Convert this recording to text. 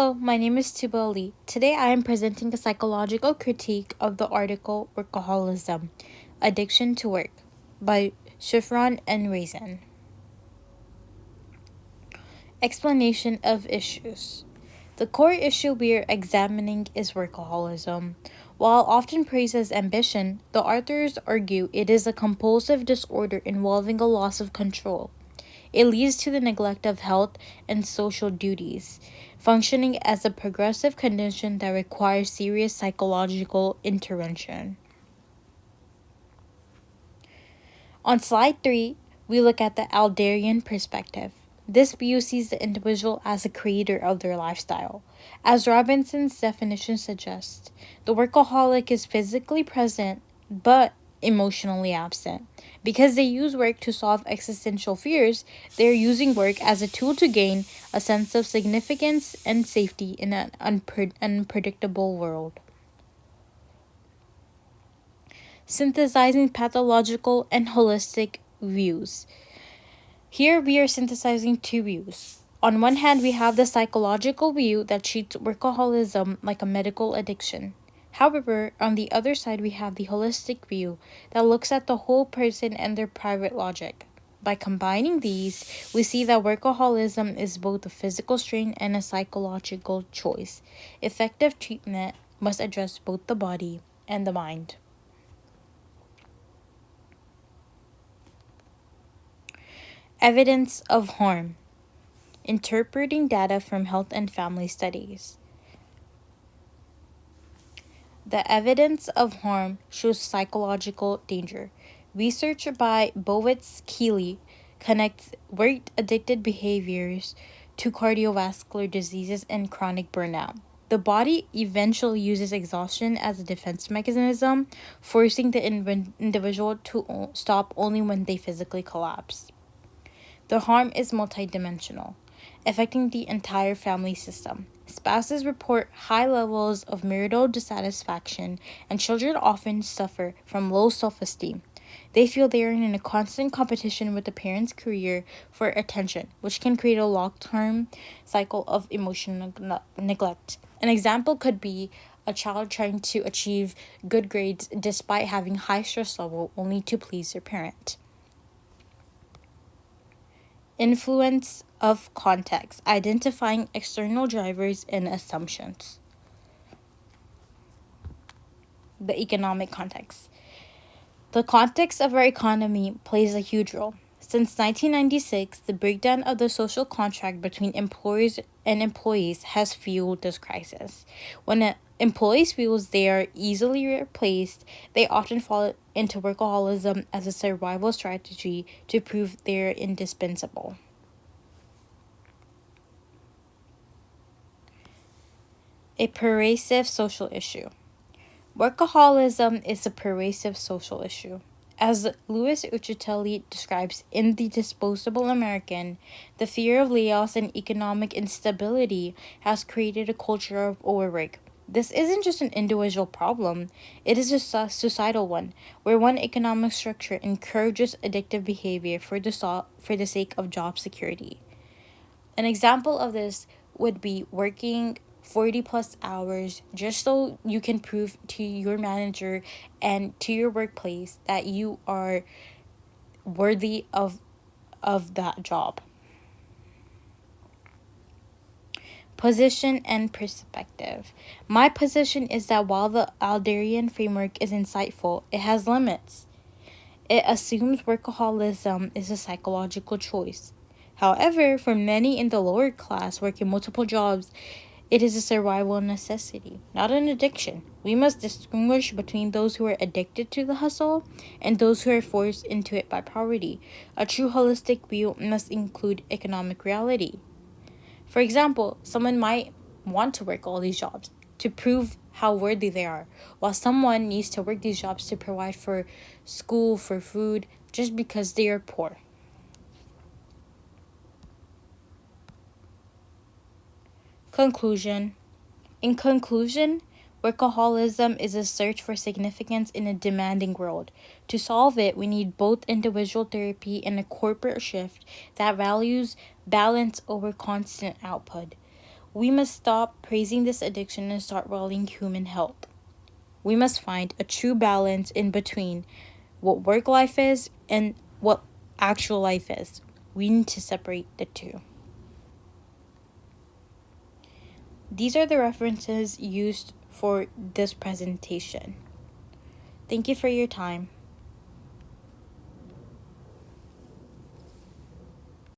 Hello, my name is Tuba Ali. Today I am presenting a psychological critique of the article Workaholism, Addiction to Work by Shifran and Raisin. Explanation of issues. The core issue we are examining is workaholism. While often praised as ambition, the authors argue it is a compulsive disorder involving a loss of control. It leads to the neglect of health and social duties, functioning as a progressive condition that requires serious psychological intervention. On slide 3, we look at the Adlerian perspective. This view sees the individual as a creator of their lifestyle. As Robinson's definition suggests, the workaholic is physically present but emotionally absent. Because they use work to solve existential fears, they are using work as a tool to gain a sense of significance and safety in an unpredictable world. Synthesizing pathological and holistic views. Here we are synthesizing two views. On one hand, we have the psychological view that treats workaholism like a medical addiction. However, on the other side, we have the holistic view that looks at the whole person and their private logic. By combining these, we see that workaholism is both a physical strain and a psychological choice. Effective treatment must address both the body and the mind. Evidence of harm. Interpreting data from health and family studies. The evidence of harm shows psychological danger. Research by Bowitz-Keeley connects work-addicted behaviors to cardiovascular diseases and chronic burnout. The body eventually uses exhaustion as a defense mechanism, forcing the individual to stop only when they physically collapse. The harm is multidimensional, affecting the entire family system. Spouses report high levels of marital dissatisfaction, and children often suffer from low self-esteem. They feel they are in a constant competition with the parent's career for attention, which can create a long-term cycle of emotional neglect. An example could be a child trying to achieve good grades despite having high stress level only to please their parent. Influence of context, identifying external drivers and assumptions. The economic context. The context of our economy plays a huge role. Since 1996, the breakdown of the social contract between employers and employees has fueled this crisis. When employees feel they are easily replaced, they often fall into workaholism as a survival strategy to prove they're indispensable. A pervasive social issue. Workaholism is a pervasive social issue. As Louis Uccitelli describes in The Disposable American, the fear of layoffs and economic instability has created a culture of overwork. This isn't just an individual problem, it is a societal one, where one economic structure encourages addictive behavior for the sake of job security. An example of this would be working 40 plus hours just so you can prove to your manager and to your workplace that you are worthy of that job. Position and perspective. My position is that while the Adlerian framework is insightful, it has limits. It assumes workaholism is a psychological choice. However, for many in the lower class working multiple jobs, it is a survival necessity, not an addiction. We must distinguish between those who are addicted to the hustle and those who are forced into it by poverty. A true holistic view must include economic reality. For example, someone might want to work all these jobs to prove how worthy they are, while someone needs to work these jobs to provide for school, for food, just because they are poor. Conclusion. In conclusion, workaholism is a search for significance in a demanding world. To solve it, we need both individual therapy and a corporate shift that values balance over constant output. We must stop praising this addiction and start valuing human health. We must find a true balance in between what work life is and what actual life is. We need to separate the two. These are the references used for this presentation. Thank you for your time.